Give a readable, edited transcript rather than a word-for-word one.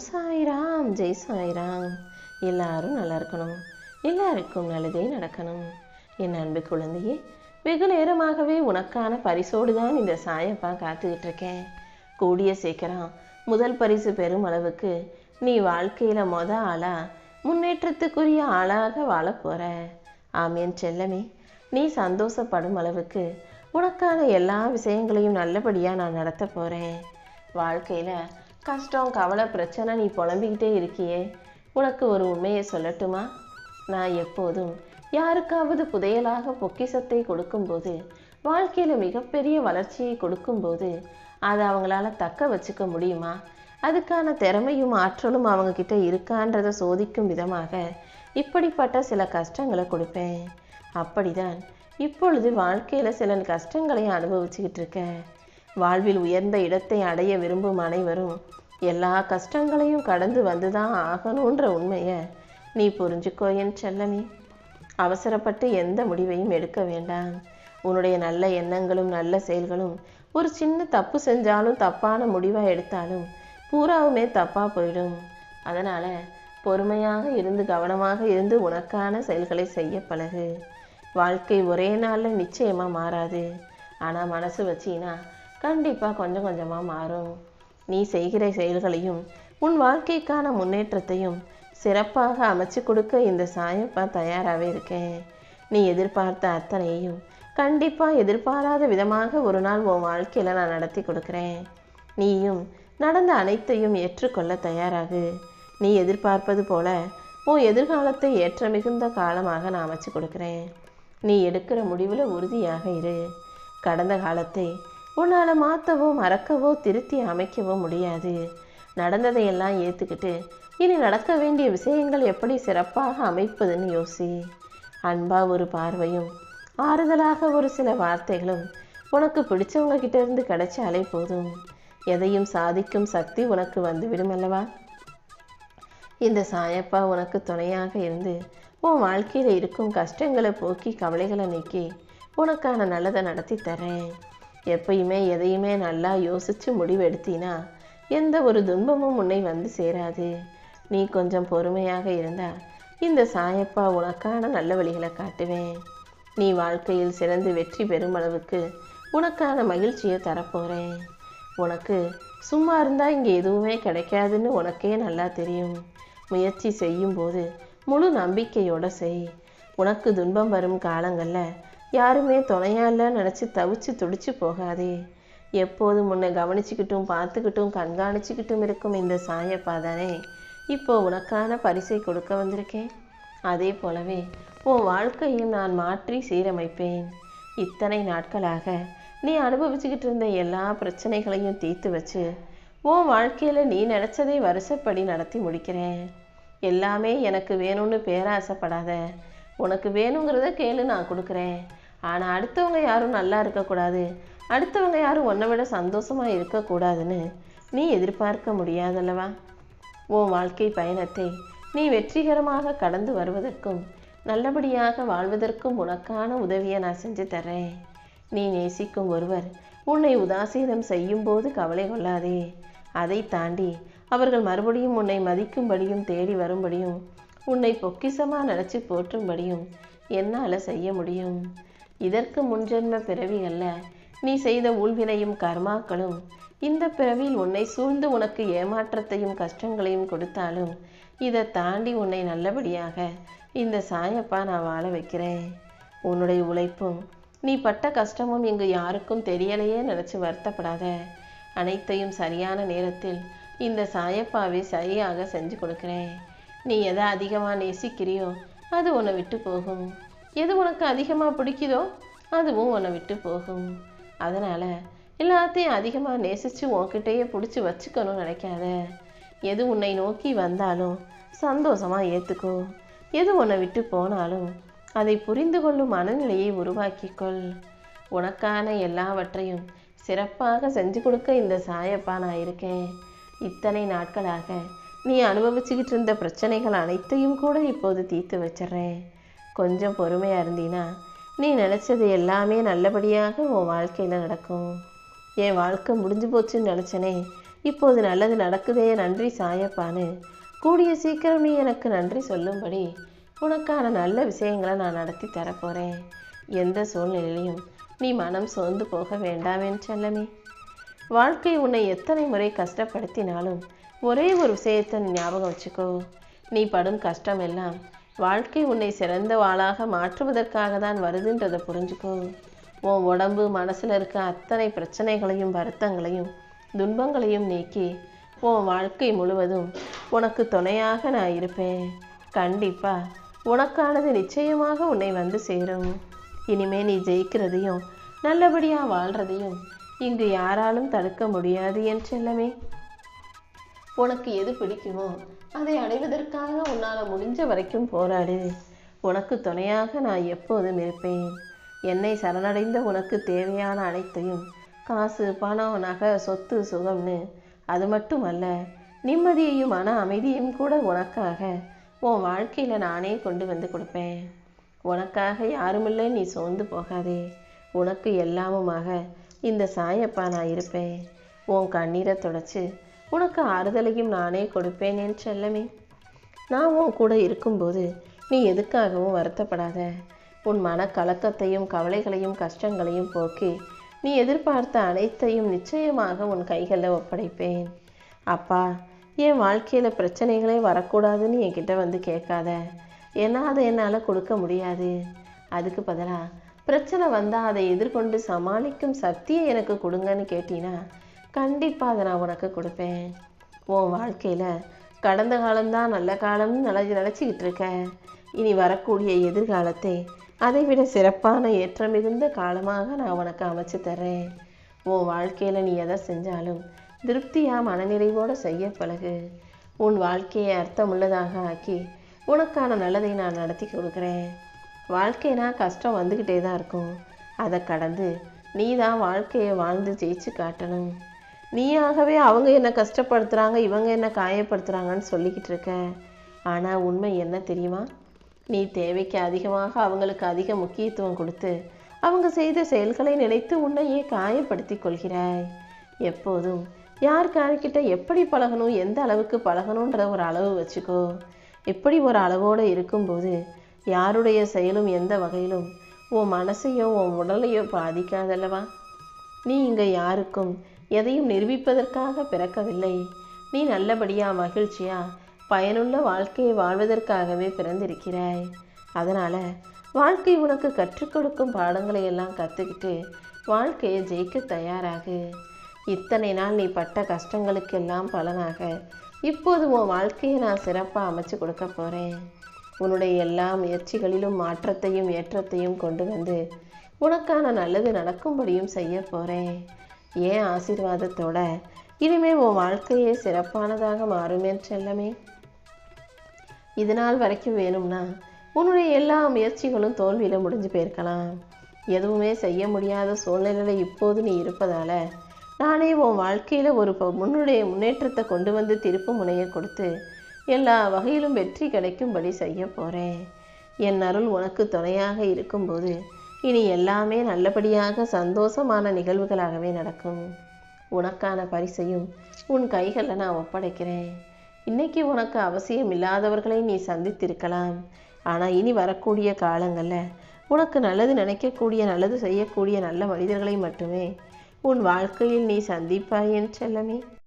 சாய்ராம், ஜெய் சாய்ராம். எல்லாரும் நல்லா இருக்கணும், எல்லாருக்கும் நல்லதே நடக்கணும். என் அன்பு குழந்தையே, வெகு நேரமாகவே உனக்கான பரிசோடு தான் இந்த சாயப்பா காத்துக்கிட்டு இருக்கேன். கூடிய சீக்கிரம் முதல் பரிசு பெறும் அளவுக்கு நீ வாழ்க்கையில ஆளா முன்னேற்றத்துக்குரிய ஆளாக வாழ போற. ஆமேன் செல்லமே. நீ சந்தோஷப்படும் அளவுக்கு உனக்கான எல்லா விஷயங்களையும் நல்லபடியா நான் நடத்த போறேன். வாழ்க்கையில கஷ்டம், கவலை, பிரச்சனை நீ புலம்பிக்கிட்டே இருக்கியே, உனக்கு ஒரு உண்மையை சொல்லட்டுமா? நான் எப்போதும் யாருக்காவது புதையலாக பொக்கிஷத்தை கொடுக்கும்போது, வாழ்க்கையில மிகப்பெரிய வளர்ச்சியை கொடுக்கும்போது அதை அவங்களால தக்க வச்சுக்க முடியுமா, அதுக்கான திறமையும் ஆற்றலும் அவங்க கிட்ட இருக்கான்றதை சோதிக்கும் விதமாக இப்படிப்பட்ட சில கஷ்டங்களை கொடுப்பேன். அப்படிதான் இப்பொழுது வாழ்க்கையில சில கஷ்டங்களை அனுபவிச்சுக்கிட்டு இருக்க. வாழ்வில் உயர்ந்த இடத்தை அடைய விரும்பும் அனைவரும் எல்லா கஷ்டங்களையும் கடந்து வந்துதான் ஆகணுன்ற உண்மையை நீ புரிஞ்சுக்கோ என் செல்லமே. அவசரப்பட்டு எந்த முடிவையும் எடுக்க வேண்டாம். உன்னுடைய நல்ல எண்ணங்களும் நல்ல செயல்களும் ஒரு சின்ன தப்பு செஞ்சாலும் தப்பான முடிவாக எடுத்தாலும் பூராவுமே தப்பா போயிடும். அதனால பொறுமையாக இருந்து கவனமாக இருந்து உனக்கான செயல்களை செய்ய பழகு. வாழ்க்கை ஒரே நாளில் நிச்சயமா மாறாது. ஆனா மனசு வச்சினா கண்டிப்பா கொஞ்சம் கொஞ்சமா மாறும். நீ செய்கிற செயல்களையும் உன் வாழ்க்கைக்கான முன்னேற்றத்தையும் சிறப்பாக அமைச்சு கொடுக்க இந்த சாயப்பா தயாராகவே இருக்கேன். நீ எதிர்பார்த்த அத்தனையும் கண்டிப்பா எதிர்பாராத விதமாக ஒரு நாள் உன் வாழ்க்கையில நான் நடத்தி கொடுக்குறேன். நீயும் நடந்த அனைத்தையும் ஏற்றுக்கொள்ள தயாராகு. நீ எதிர்பார்ப்பது போல உன் எதிர்காலத்தை ஏற்ற மிகுந்த காலமாக நான் அமைச்சு கொடுக்குறேன். நீ எடுக்கிற முடிவில் உறுதியாக இரு. கடந்த காலத்தை உன்னால் மாற்றவோ மறக்கவோ திருத்தி அமைக்கவோ முடியாது. நடந்ததையெல்லாம் ஏற்றுக்கிட்டு இனி நடக்க வேண்டிய விஷயங்கள் எப்படி சிறப்பாக அமைப்பதுன்னு யோசி. அன்பா ஒரு பார்வையும் ஆறுதலாக ஒரு சில வார்த்தைகளும் உனக்கு பிடிச்சவங்க கிட்ட இருந்து கிடைச்சாலே போதும். எதையும் சாதிக்கும் சக்தி உனக்கு வந்துவிடும் அல்லவா? இந்த சாயப்பா உனக்கு துணையாக இருந்து உன் வாழ்க்கையில் இருக்கும் கஷ்டங்களை போக்கி கவலைகளை நீக்கி உனக்கான நல்லதை நடத்தி தரேன். எப்பயுமே எதையுமே நல்லா யோசிச்சு முடிவு எடுத்தினா எந்த ஒரு துன்பமும் உன்னை வந்து சேராது. நீ கொஞ்சம் பொறுமையாக இருந்தா இந்த சாயப்பா உனக்கான நல்ல வழிகளை காட்டுவேன். நீ வாழ்க்கையில் சிறந்து வெற்றி பெறும் அளவுக்கு உனக்கான மகிழ்ச்சியை தரப்போறேன். உனக்கு சும்மா இருந்தா இங்கே எதுவுமே கிடைக்காதுன்னு உனக்கே நல்லா தெரியும். முயற்சி செய்யும் போது முழு நம்பிக்கையோட செய். உனக்கு துன்பம் வரும் காலங்கள்ல யாருமே துணையால நினைச்சு தவிச்சு துடிச்சு போகாதே. எப்போதும் உன்னை கவனிச்சுக்கிட்டும் பார்த்துக்கிட்டும் கண்காணிச்சுக்கிட்டும் இருக்கும் இந்த சாயப்பா தானே இப்போ உனக்கான பரிசை கொடுக்க வந்திருக்கேன். அதே போலவே உன் வாழ்க்கையும் நான் மாற்றி சீரமைப்பேன். இத்தனை நாட்களாக நீ அனுபவிச்சுக்கிட்டு இருந்த எல்லா பிரச்சனைகளையும் தீர்த்து வச்சு உன் வாழ்க்கையில நீ நினைச்சதை வருஷப்படி நடத்தி முடிக்கிறேன். எல்லாமே எனக்கு வேணும்னு பேராசைப்படாத. உனக்கு வேணுங்கிறத கேளு, நான் கொடுக்குறேன். ஆனால் அடுத்தவங்க யாரும் நல்லா இருக்கக்கூடாது, அடுத்தவங்க யாரும் உன்னை விட சந்தோஷமாக இருக்கக்கூடாதுன்னு நீ எதிர்பார்க்க முடியாதல்லவா? உன் வாழ்க்கை பயணத்தை நீ வெற்றிகரமாக கடந்து வருவதற்கும் நல்லபடியாக வாழ்வதற்கும் உனக்கான உதவியை நான் செஞ்சு தர்றேன். நீ நேசிக்கும் ஒருவர் உன்னை உதாசீனம் செய்யும் போது கவலை கொள்ளாதே. அதை தாண்டி அவர்கள் மறுபடியும் உன்னை மதிக்கும்படியும் தேடி வரும்படியும் உன்னை பொக்கிஷமாக நினச்சி போற்றும்படியும் என்னால் செய்ய முடியும். இதற்கு முன்ஜென்ம பிறவிகளில் நீ செய்த ஊழ்வினையும் கர்மாக்களும் இந்த பிறவியில் உன்னை சூழ்ந்து உனக்கு ஏமாற்றத்தையும் கஷ்டங்களையும் கொடுத்தாலும் இதை தாண்டி உன்னை நல்லபடியாக இந்த சாயப்பா நான் வாழ வைக்கிறேன். உன்னுடைய உழைப்பும் நீ பட்ட கஷ்டமும் இங்கு யாருக்கும் தெரியலையே நினச்சி வருத்தப்படாத. அனைத்தையும் சரியான நேரத்தில் இந்த சாயப்பாவை சரியாக செஞ்சு கொடுக்குறேன். நீ எதை அதிகமாக நேசிக்கிறியோ அது உன்னை விட்டு போகும். எது உனக்கு அதிகமாக பிடிக்குதோ அதுவும் உன்னை விட்டு போகும். அதனால் எல்லாத்தையும் அதிகமாக நேசித்து உன்கிட்டையே பிடிச்சி வச்சுக்கணும்னு நினைக்காத. எது உன்னை நோக்கி வந்தாலும் சந்தோஷமாக ஏற்றுக்கோ. எது உன்னை விட்டு போனாலும் அதை புரிந்து கொள்ளும் மனநிலையை உருவாக்கிக்கொள். உனக்கான எல்லாவற்றையும் சிறப்பாக செஞ்சு கொடுக்க இந்த சாயப்பா நான் இருக்கேன். இத்தனை நாட்களாக நீ அனுபவிச்சுக்கிட்டு இருந்த பிரச்சனைகள் அனைத்தையும் கூட இப்போது தீர்த்து வச்சிட்றேன். கொஞ்சம் பொறுமையாக இருந்தீன்னா நீ நினச்சது எல்லாமே நல்லபடியாக உன் வாழ்க்கையில் நடக்கும். என் வாழ்க்கை முடிஞ்சு போச்சுன்னு நினச்சனே, இப்போது நல்லது நடக்குதே, நன்றி சாயப்பான்னு கூடிய சீக்கிரம் நீ எனக்கு நன்றி சொல்லும்படி உனக்கான நல்ல விஷயங்களை நான் நடத்தி தரப்போகிறேன். எந்த சூழ்நிலையிலையும் நீ மனம் சோர்ந்து போக வேண்டாமேன்னு செல்லமே. வாழ்க்கை உன்னை எத்தனை முறை கஷ்டப்படுத்தினாலும் ஒரே ஒரு விஷயத்தை ஞாபகம் வச்சுக்கோ. நீ படும் கஷ்டம் எல்லாம் வாழ்க்கை உன்னை சிறந்த வாளாக மாற்றுவதற்காக தான் வருதுன்றதை புரிஞ்சுக்கோ. உன் உடம்பு மனசில் இருக்க அத்தனை பிரச்சனைகளையும் வருத்தங்களையும் துன்பங்களையும் நீக்கி உன் வாழ்க்கை முழுவதும் உனக்கு துணையாக நான் இருப்பேன். கண்டிப்பா உனக்கானது நிச்சயமாக உன்னை வந்து சேரும். இனிமே நீ ஜெயிக்கிறதையும் நல்லபடியாக வாழ்றதையும் இங்கு யாராலும் தடுக்க முடியாது என் செல்லமே. உனக்கு எது பிடிக்குமோ அதை அடைவதற்காக உன்னால் முடிஞ்ச வரைக்கும் போராடு. உனக்கு துணையாக நான் எப்போதும் இருப்பேன். என்னை சரணடைந்த உனக்கு தேவையான அனைத்தையும் காசு பணம் நகை சொத்து சுகம்னு அது மட்டுமல்ல நிம்மதியையும் மன அமைதியும் கூட உனக்காக உன் வாழ்க்கையில் நானே கொண்டு வந்து கொடுப்பேன். உனக்காக யாருமில்லை, நீ சோர்ந்து போகாதே. உனக்கு எல்லாமுமாக இந்த சாயப்பா நான் இருப்பேன். உன் கண்ணீரை தொடச்சி உனக்கு ஆறுதலையும் நானே கொடுப்பேன் என் செல்லமே. நான் உன் கூட இருக்கும்போது நீ எதுக்காகவும் வருத்தப்படாத. உன் மன கலக்கத்தையும் கவலைகளையும் கஷ்டங்களையும் போக்கி நீ எதிர்பார்த்த அனைத்தையும் நிச்சயமாக உன் கைகளில் ஒப்படைப்பேன். அப்பா, என் வாழ்க்கையில் பிரச்சனைகளே வரக்கூடாதுன்னு என்கிட்ட வந்து கேட்காத. ஏன்னா அதை என்னால் கொடுக்க முடியாது. அதுக்கு பதிலாக பிரச்சனை வந்தால் அதை எதிர்கொண்டு சமாளிக்கும் சக்தியை எனக்கு கொடுங்கன்னு கேட்டினா கண்டிப்பாக அதை நான் உனக்கு கொடுப்பேன். உன் வாழ்க்கையில் கடந்த காலம்தான் நல்ல காலம்னு நினச்சிக்கிட்டு இருக்க. இனி வரக்கூடிய எதிர்காலத்தை அதை விட சிறப்பான ஏற்ற மிகுந்த காலமாக நான் உனக்கு அமைச்சு தர்றேன். உன் வாழ்க்கையில் நீ எதை செஞ்சாலும் திருப்தியாக மனநிறைவோடு செய்ய பழகு. உன் வாழ்க்கையை அர்த்தமுள்ளதாக ஆக்கி உனக்கான நல்லதை நான் நடத்தி கொடுக்குறேன். வாழ்க்கைனா கஷ்டம் வந்துக்கிட்டே தான் இருக்கும். அதை கடந்து நீ தான் வாழ்க்கையை வாழ்ந்து ஜெயிச்சு காட்டணும். நீயாகவே அவங்க என்ன கஷ்டப்படுத்துகிறாங்க, இவங்க என்ன காயப்படுத்துகிறாங்கன்னு சொல்லிக்கிட்டு இருக்க. ஆனால் உண்மை என்ன தெரியுமா? நீ தேவைக்கு அதிகமாக அவங்களுக்கு அதிக முக்கியத்துவம் கொடுத்து அவங்க செய்த செயல்களை நினைத்து உன்னையே காயப்படுத்தி கொள்கிறாய். எப்போதும் யாருக்கார்கிட்ட எப்படி பழகணும், எந்த அளவுக்கு பழகணுன்ற ஒரு அளவு வச்சுக்கோ. இப்படி ஒரு அளவோடு இருக்கும்போது யாருடைய செயலும் எந்த வகையிலும் உன் மனசையோ உன் உடலையோ பாதிக்காதல்லவா? நீ இங்கே யாருக்கும் எதையும் நிரூபிப்பதற்காக பிறக்கவில்லை. நீ நல்லபடியாக மகிழ்ச்சியாக பயனுள்ள வாழ்க்கையை வாழ்வதற்காகவே பிறந்திருக்கிறாய். அதனால் வாழ்க்கை உனக்கு கற்றுக் கொடுக்கும் பாடங்களை எல்லாம் கற்றுக்கிட்டு வாழ்க்கையை ஜெயிக்க தயாராகு. இத்தனை நாள் நீ பட்ட கஷ்டங்களுக்கெல்லாம் பலனாக இப்போது உன் வாழ்க்கையை நான் சிறப்பாக அமைச்சு கொடுக்க போகிறேன். உன்னுடைய எல்லா முயற்சிகளிலும் மாற்றத்தையும் ஏற்றத்தையும் கொண்டு வந்து உனக்கான நல்லது நடக்கும்படியும் செய்ய போகிறேன். ஏன் ஆசீர்வாதத்தோட இனிமே உன் வாழ்க்கையே சிறப்பானதாக மாறுமே செல்லமே. இது நாள் வரைக்கும் வேணும்னா உன்னுடைய எல்லா முயற்சிகளும் தோல்வியில் முடிஞ்சு போயிருக்கலாம். எதுவுமே செய்ய முடியாத சூழ்நிலையில் இப்போது நீ இருப்பதால் நானே உன் வாழ்க்கையில் ஒரு முன்னுடைய முன்னேற்றத்தை கொண்டு வந்து திருப்பு முனையை கொடுத்து எல்லா வகையிலும் வெற்றி கிடைக்கும்படி செய்ய போகிறேன். என் அருள் உனக்கு துணையாக இருக்கும்போது இனி எல்லாமே நல்லபடியாக சந்தோஷமான நிகழ்வுகளாகவே நடக்கும். உனக்கான பரிசையும் உன் கைகளில் நான் ஒப்படைக்கிறேன். இன்னைக்கு உனக்கு அவசியம் இல்லாதவர்களை நீ சந்தித்திருக்கலாம். ஆனால் இனி வரக்கூடிய காலங்களில் உனக்கு நல்லது நினைக்கக்கூடிய நல்லது செய்யக்கூடிய நல்ல மனிதர்களை மட்டுமே உன் வாழ்க்கையில் நீ சந்திப்பாய் என் செல்லமே.